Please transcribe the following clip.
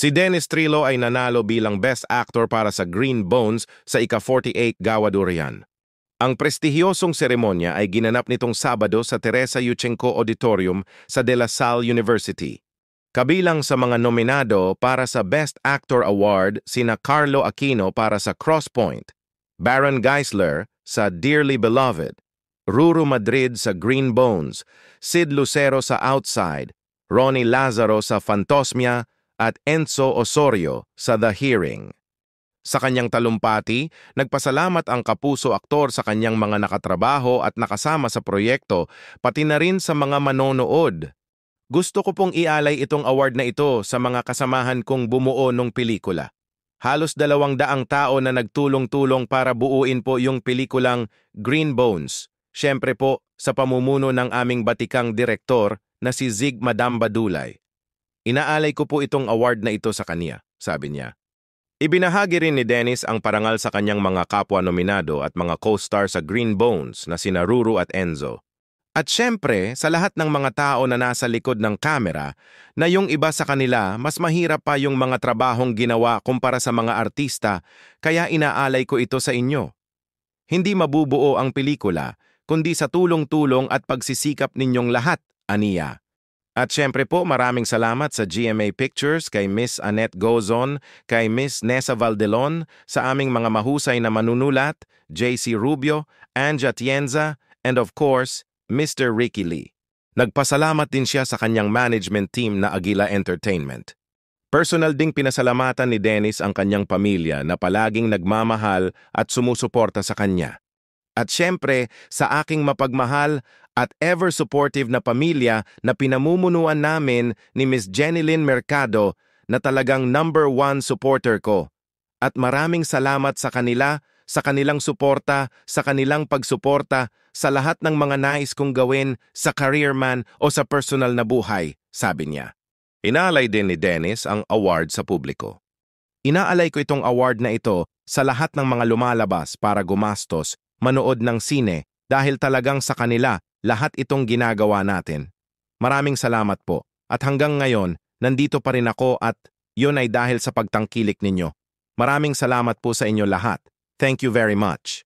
Si Dennis Trillo ay nanalo bilang Best Actor para sa Green Bones sa ika-48 Gawa Durian. Ang prestihiyosong seremonya ay ginanap nitong Sabado sa Teresa Yuchenko Auditorium sa De La Salle University. Kabilang sa mga nominado para sa Best Actor Award sina Carlo Aquino para sa Cross Point, Baron Geisler sa Dearly Beloved, Ruru Madrid sa Green Bones, Sid Lucero sa Outside, Ronnie Lazaro sa Fantosmia, at Enzo Osorio sa The Hearing. Sa kanyang talumpati, nagpasalamat ang kapuso aktor sa kanyang mga nakatrabaho at nakasama sa proyekto, pati na rin sa mga manonood. Gusto ko pong ialay itong award na ito sa mga kasamahan kong bumuo ng pelikula. Halos 200 tao na nagtulong-tulong para buuin po yung pelikulang Green Bones. Siyempre po, sa pamumuno ng aming batikang direktor na si Zig Madamba Dulay. Inaalay ko po itong award na ito sa kanya, sabi niya. Ibinahagi rin ni Dennis ang parangal sa kanyang mga kapwa nominado at mga co-star sa Green Bones na sina Ruru at Enzo. At syempre, sa lahat ng mga tao na nasa likod ng kamera, na yung iba sa kanila mas mahirap pa yung mga trabahong ginawa kumpara sa mga artista, kaya inaalay ko ito sa inyo. Hindi mabubuo ang pelikula, kundi sa tulong-tulong at pagsisikap ninyong lahat, aniya. At syempre po, maraming salamat sa GMA Pictures, kay Miss Annette Gozon, kay Miss Nessa Valdelon, sa aming mga mahusay na manunulat, JC Rubio, Anja Tienza, and of course, Mr. Ricky Lee. Nagpasalamat din siya sa kanyang management team na Aguila Entertainment. Personal ding pinasalamatan ni Dennis ang kanyang pamilya na palaging nagmamahal at sumusuporta sa kanya. At syempre, sa aking mapagmahal at ever-supportive na pamilya na pinamumunuan namin ni Miss Jenilyn Mercado na talagang #1 supporter ko. At maraming salamat sa kanila, sa kanilang suporta, sa kanilang pagsuporta, sa lahat ng mga nais kong gawin sa career man o sa personal na buhay, sabi niya. Inaalay din ni Dennis ang award sa publiko. Inaalay ko itong award na ito sa lahat ng mga lumalabas para gumastos, manood ng sine, dahil talagang sa kanila, lahat itong ginagawa natin. Maraming salamat po. At hanggang ngayon, nandito pa rin ako at yun ay dahil sa pagtangkilik ninyo. Maraming salamat po sa inyo lahat. Thank you very much.